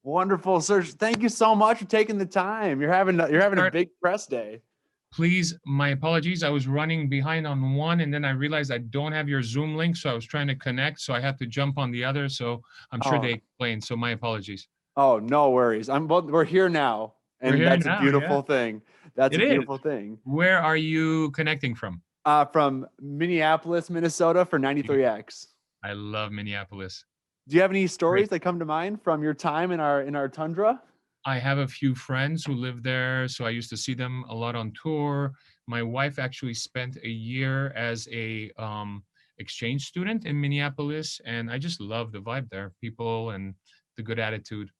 Wonderful, Serj. Thank you so much for taking the time. You're having a Start, big press day. please. My apologies. I was running behind on one, and then I realized I don't have your Zoom link, so I was trying to connect, so I had to jump on the other. So I'm sure Oh, they explained. So my apologies. oh, no worries. We're here now, We're and here that's a now. Yeah, beautiful thing. That's it a is. beautiful thing. Where are you connecting from? From Minneapolis, Minnesota for 93X. I love Minneapolis. Do you have any Great. stories that come to mind from your time in our tundra? I have a few friends who live there, so I used to see them a lot on tour. My wife actually spent a year as a exchange student in Minneapolis, and I just love the vibe there, people and the good attitude,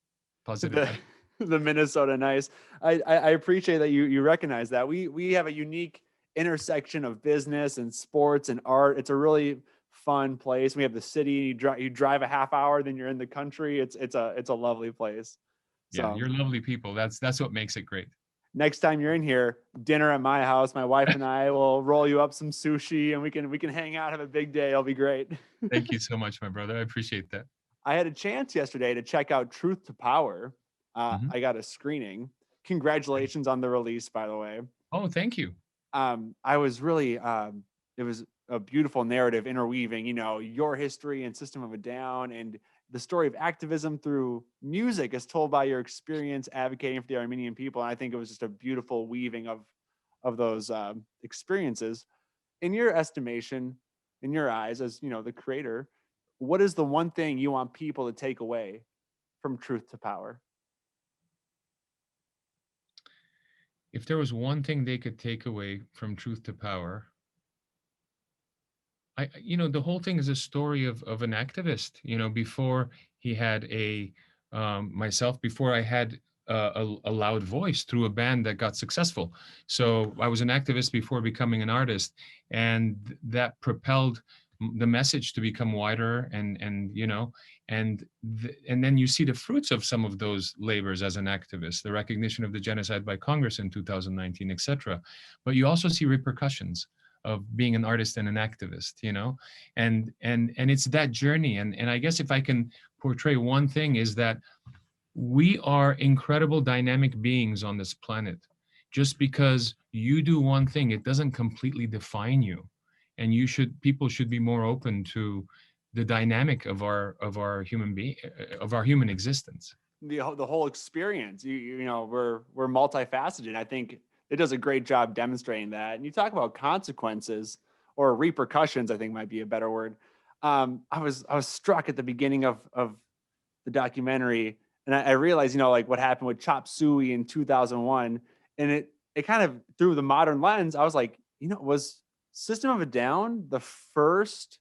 positive The attitude. the Minnesota nice. I appreciate that you recognize that. We have a unique intersection of business and sports and art. It's a really fun place. We have the city. You drive a half hour, then you're in the country. It's a lovely place. Yeah, So you're lovely people. That's what makes it great. next time you're in here, dinner at my house. My wife and I will roll you up some sushi, and we can hang out, have a big day. It'll be great. Thank you so much, my brother. I appreciate that. I had a chance yesterday to check out Truth to Power. Mhm. I got a screening. Great. Congratulations on the release, by the way. Oh, thank you. I was really, it was a beautiful narrative interweaving, your history and System of a Down and the story of activism through music as told by your experience advocating for the Armenian people. And I think it was just a beautiful weaving of those experiences. In your estimation, in your eyes, as the creator, what is the one thing you want people to take away from Truth to Power? If there was one thing they could take away from Truth to Power, the whole thing is a story of an activist. Before he had myself, before I had a loud voice through a band that got successful. So I was an activist before becoming an artist, and that propelled the message to become wider, and then you see the fruits of some of those labors as an activist, the recognition of the genocide by Congress in 2019, etc. But you also see repercussions of being an artist and an activist, and it's that journey. And I guess if I can portray one thing, is that we are incredible dynamic beings on this planet. Just because you do one thing, it doesn't completely define you. And people should be more open to the dynamic of our human existence. The whole experience. We're multifaceted. I think it does a great job demonstrating that. And you talk about consequences or repercussions, I think might be a better word. I was struck at the beginning of the documentary, and I realized, like what happened with Chop Suey in 2001, and it kind of through the modern lens, I was like, was System of a Down the first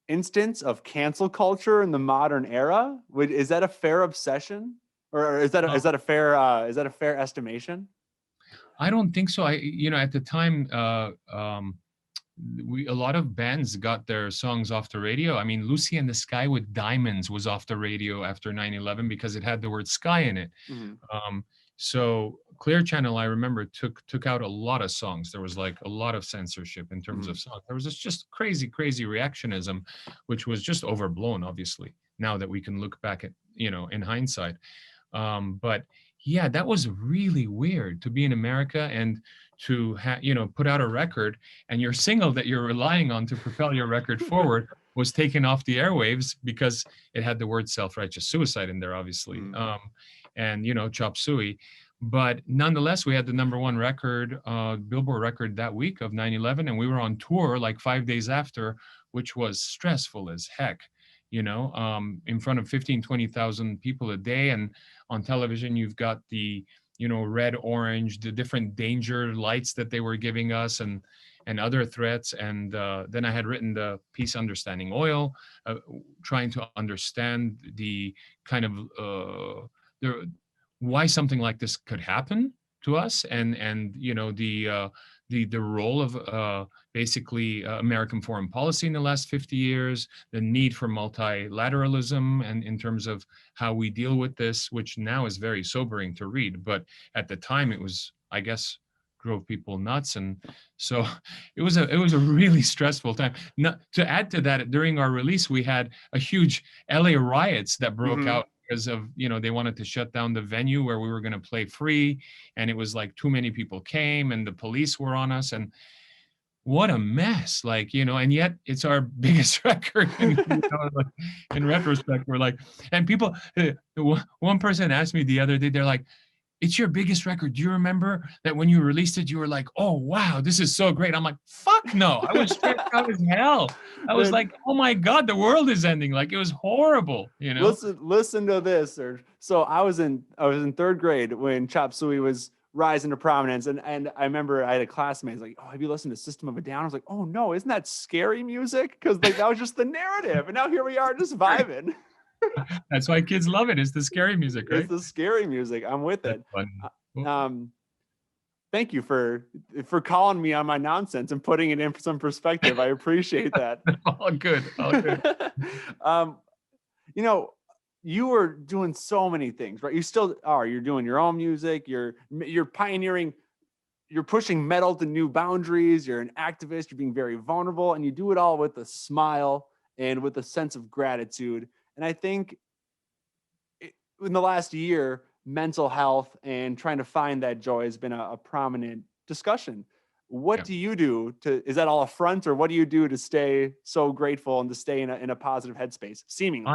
instance of cancel culture in the modern era? Is that a fair obsession, or is that a fair estimation? I don't think so. At the time, a lot of bands got their songs off the radio. I mean, Lucy and the Sky with Diamonds was off the radio after 9/11 because it had the word sky in it. Mhm. Um, so Clear Channel, I remember, took out a lot of songs. There was like a lot of censorship in terms of Mhm. songs. There was this just crazy, crazy reactionism, which was just overblown, obviously, now that we can look back at, in hindsight. But yeah, that was really weird to be in America and to put out a record, and your single that you're relying on to propel your record forward was taken off the airwaves because it had the word self-righteous suicide in there, obviously. Mhm. And Chop Suey. But nonetheless, we had the number one record, Billboard record that week of 9/11, and we were on tour like 5 days after, which was stressful as heck, in front of 15, 20,000 people a day. And on television, you've got the, red, orange, the different danger lights that they were giving us, and other threats. And then I had written the piece Understanding Oil, trying to understand the kind of why something like this could happen to us, and the role of basically American foreign policy in the last 50 years, the need for multilateralism, and in terms of how we deal with this, which now is very sobering to read, but at the time it was, I guess, drove people nuts. And so it was a really stressful time. Not, to add to that, during our release, we had a huge LA riots that broke Mhm. out because of, they wanted to shut down the venue where we were going to play free, and it was like too many people came and the police were on us, and what a mess, like, and yet it's our biggest record. And like, in retrospect, we're like, and people, one person asked me the other day, they're like, it's your biggest record. Do you remember that when you released it, you were like, oh, wow, this is so great. I'm like, fuck no. I was stressed out as hell. I was like, oh my God, the world is ending. Like, it was horrible, Listen to this, Serj. So I was in third grade when Chop Suey was rising to prominence. And I remember I had a classmate like, oh, have you listened to System of a Down? I was like, oh no, isn't that scary music? Because like that was just the narrative. And now here we are just vibing. That's why kids love it. It's the scary music, right? It's the scary music. I'm with it. Thank you for calling me on my nonsense and putting it in some perspective. I appreciate that. All good. You were doing so many things, right? You still are. You're doing your own music. You're pioneering. You're pushing metal to new boundaries. You're an activist. You're being very vulnerable, and you do it all with a smile and with a sense of gratitude. And I think in the last year, mental health and trying to find that joy has been a prominent discussion. What do you do is that all a front, or what do you do to stay so grateful and to stay in a positive headspace? Seemingly.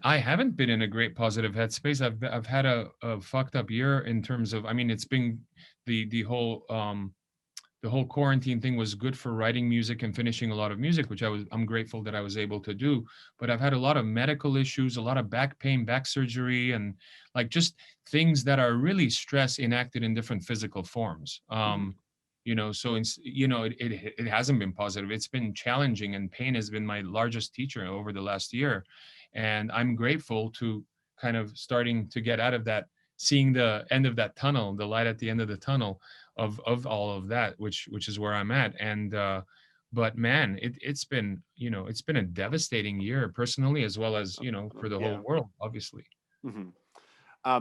I haven't been in a great positive headspace. I've had a fucked up year in terms of, it's been the whole quarantine thing was good for writing music and finishing a lot of music, which I'm grateful that I was able to do. But I've had a lot of medical issues, a lot of back pain, back surgery, and like just things that are really stress enacted in different physical forms. So it hasn't been positive. It's been challenging, and pain has been my largest teacher over the last year. And I'm grateful to kind of starting to get out of that, seeing the end of that tunnel, the light at the end of the tunnel of all of that, which is where I'm at. And but man, it's been a devastating year personally, as well as for the whole world, obviously.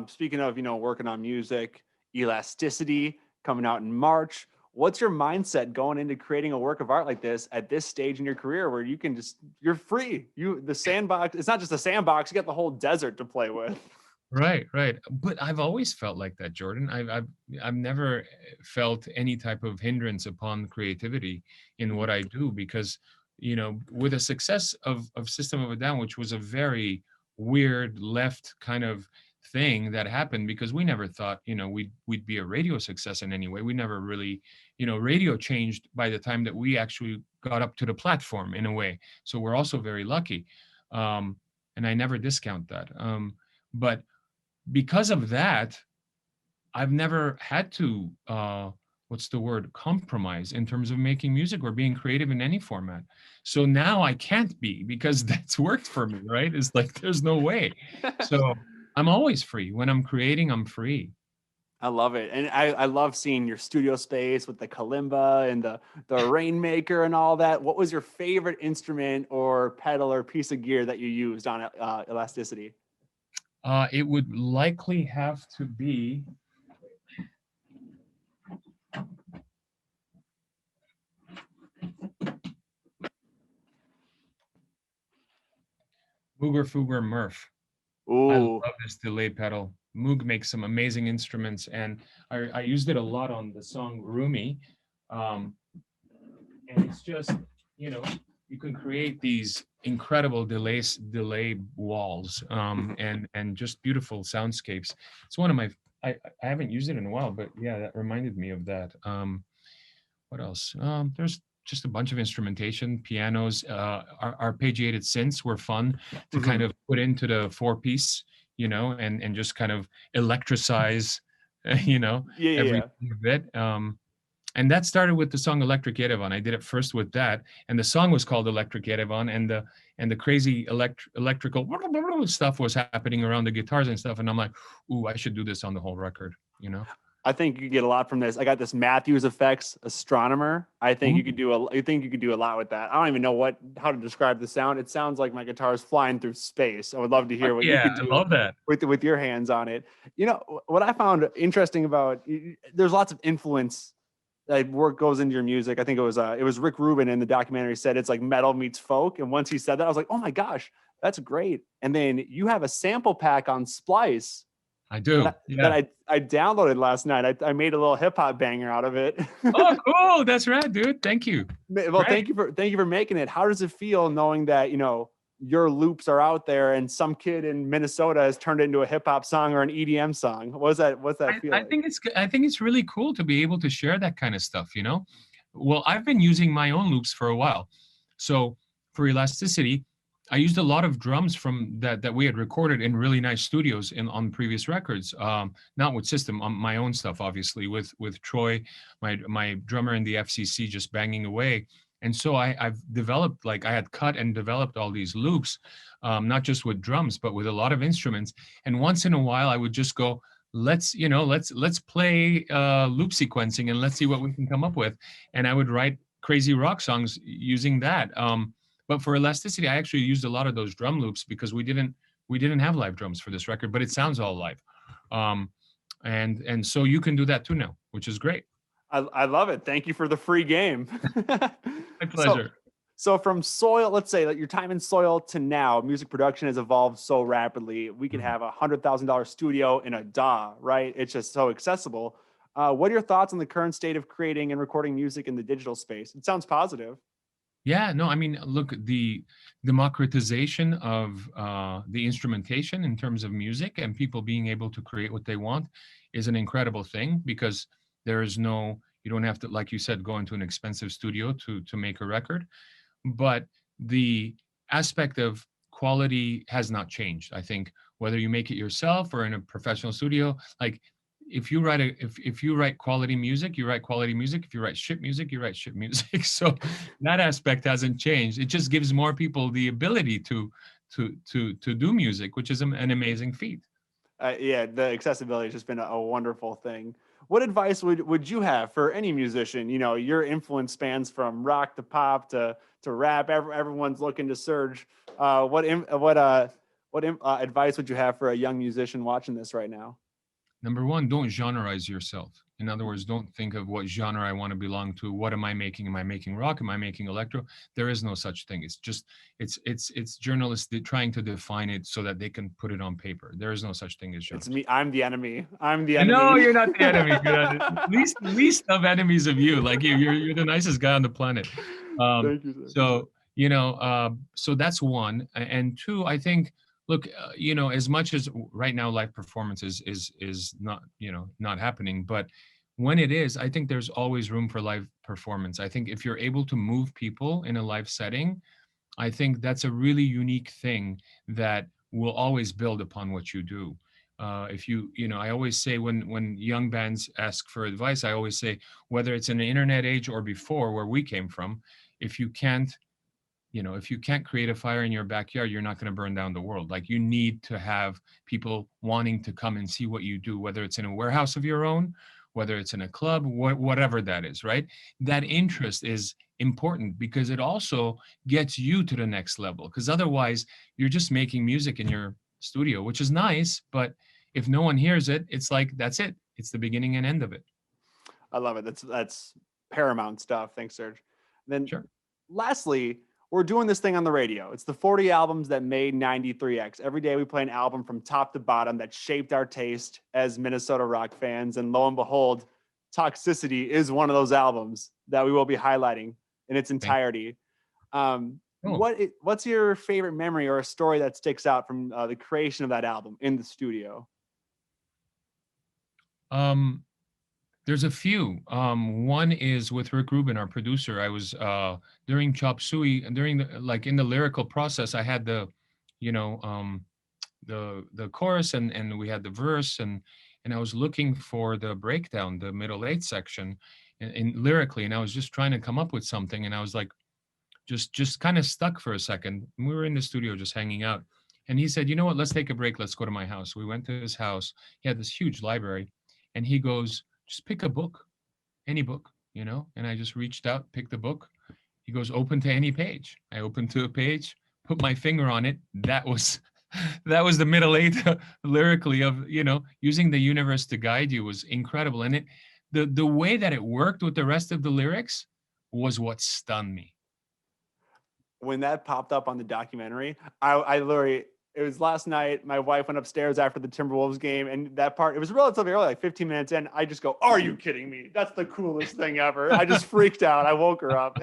Speaking of working on music, Elasticity coming out in March. What's your mindset going into creating a work of art like this at this stage in your career, where you can you're free? The sandbox, it's not just a sandbox, you got the whole desert to play with. Right. But I've always felt like that, Jordan. I've never felt any type of hindrance upon creativity in what I do, because, with the success of System of a Down, which was a very weird left kind of thing that happened, because we never thought, we'd be a radio success in any way. We never really, radio changed by the time that we actually got up to the platform in a way. So we're also very lucky. And I never discount that. But because of that, I've never had to, compromise in terms of making music or being creative in any format. So now I can't be, because that's worked for me, right? It's like, there's no way. So I'm always free. When I'm creating, I'm free. I love it. And I love seeing your studio space with the kalimba and the rainmaker and all that. What was your favorite instrument or pedal or piece of gear that you used on Elasticity? It would likely have to be Mooger Fooger Murph. Ooh. I love this delay pedal. Moog makes some amazing instruments, and I used it a lot on the song Rumi. And it's just, you can create these incredible delay walls, and just beautiful soundscapes. It's one of my, I haven't used it in a while, but yeah, that reminded me of that. What else? There's just a bunch of instrumentation, pianos, arpeggiated synths were fun to kind of put into the 4-piece, and just kind of electricize, every bit. And that started with the song Electric Yerevan. I did it first with that, and the song was called Electric Yerevan, and the crazy electrical stuff was happening around the guitars and stuff, and I'm like, ooh, I should do this on the whole record, I think you get a lot from this. I got this Matthews Effects Astronomer. I think you could do a lot with that. I don't even know how to describe the sound. It sounds like my guitar is flying through space. I would love to hear what you could do. I love that. With your hands on it. What I found interesting about, there's lots of influence that work goes into your music. I think it was Rick Rubin in the documentary said it's like metal meets folk. And once he said that, I was like, oh my gosh, That's great. And then you have a sample pack on Splice I that do. Yeah. I downloaded last night. I made a little hip hop banger out of it. Oh, cool. That's right, dude. Thank you. Well, Right. thank you for making it. How does it feel knowing that, you know, your loops are out there and some kid in Minnesota has turned it into a hip hop song or an EDM song? What's that feel I like? think I think it's really cool to be able to share that kind of stuff, you know? Well, I've been using my own loops for a while. So for Elasticity, I used a lot of drums from that we had recorded in really nice studios in on previous records. Not with System, on my own stuff, obviously, with Troy, my drummer in the FCC, just banging away. And so I've developed, like I had cut and developed all these loops, not just with drums, but with a lot of instruments. And once in a while, I would just go, let's play loop sequencing and let's see what we can come up with. And I would write crazy rock songs using that. But for Elasticity, I actually used a lot of those drum loops because we didn't have live drums for this record, but it sounds all live. Um, and so you can do that too now, which is great. I love it. Thank you for the free game. My so pleasure. so from soil, let's say that your time in soil to now, music production has evolved so rapidly. We could Mhm. have $100,000 studio in a DAW, right? It's just so accessible. What are your thoughts on the current state of creating and recording music in the digital space? It sounds positive. Yeah, no, I mean, look, the democratization of the instrumentation in terms of music and people being able to create what they want is an incredible thing because there is no, you don't have to, like you said, go into an expensive studio to make a record. But the aspect of quality has not changed. I think whether you make it yourself or in a professional studio, like if you write quality music, you write quality music. If you write shit music, you write shit music. So that aspect hasn't changed. It just gives more people the ability to do music, which is an amazing feat. Yeah, the accessibility has just been a wonderful thing. What advice would you have for any musician? You know, your influence spans from rock to pop to rap. Everyone's looking to Serj. What advice would you have for a young musician watching this right now? Number one, don't genreize yourself. In other words, don't think of what genre I want to belong to. What am I making? Am I making rock? Am I making electro? There is no such thing. It's just it's journalists trying to define it so that they can put it on paper. There is no such thing as It's genres. me. I'm the enemy. I'm the No, enemy. you're not the enemy. You're not, least of enemies of you. Like you're the nicest guy on the planet. Thank you, sir. So so that's one. And two, I think, look, as much as right now live performance is not not happening, but when it is, I think there's always room for live performance. I think if you're able to move people in a live setting, I think that's a really unique thing that will always build upon what you do. If I always say when young bands ask for advice, I always say whether it's in the internet age or before where we came from, if you can't, if you can't create a fire in your backyard, you're not going to burn down the world. Like you need to have people wanting to come and see what you do, whether it's in a warehouse of your own, whether it's in a club, whatever that is, right? That interest is important because it also gets you to the next level. Because otherwise, you're just making music in your studio, which is nice, but if no one hears it, it's like that's it. It's the beginning and end of it. I love it. That's paramount stuff. Thanks, Serj. Then, Sure. lastly, we're doing this thing on the radio. It's the 40 albums that made 93X. Every day we play an album from top to bottom that shaped our taste as Minnesota rock fans. And lo and behold, Toxicity is one of those albums that we will be highlighting in its Thank entirety. you. What's your favorite memory or a story that sticks out from the creation of that album in the studio? Um, There's a few. One is with Rick Rubin, our producer. I was during Chop Suey, during in the lyrical process, I had you know, um, the chorus and we had the verse and I was looking for the breakdown, the middle eight section, in lyrically, and I was just trying to come up with something, and I was like, just kind of stuck for a second. We were in the studio just hanging out, and he said, "You know what? Let's take a break. Let's go to my house." We went to his house. He had this huge library, and he goes, "Just pick a book, any book, you know." And I just reached out, picked a book. He goes, "Open to any page." I opened to a page, put my finger on it. That was that was the middle eight lyrically of using the universe to guide you was incredible, and the way that it worked with the rest of the lyrics was what stunned me. when that popped up on the documentary, I literally, it was last night. My wife went upstairs after the Timberwolves game, and that part, it was relatively early, like 15 minutes in. I just go, "Are you kidding me? That's the coolest thing ever!" I just freaked out. I woke her up.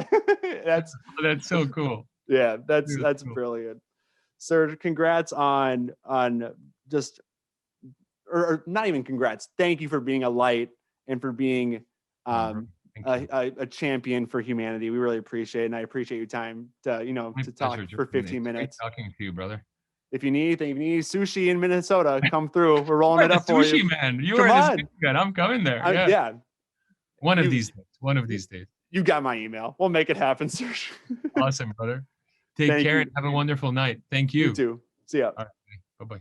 That's That's so cool. yeah, that's Really cool. brilliant. Serj, congrats on just, or not even congrats. Thank you for being a light and for being Thank you. a champion for humanity. We really appreciate it, and I appreciate your time to My to pleasure, talk for Jordan. 15 It's great minutes. talking to you, brother. If you need anything, if you need sushi in Minnesota, come through. We're rolling You are it the up for you. sushi man. You Come are the on. sushi man. I'm coming there. Yeah. Yeah. One of You- these days. One of these days. You got my email. We'll make it happen, Serj. Awesome, brother. Take Thank care you. and have a wonderful night. Thank You you. too. See ya. All right. Bye-bye.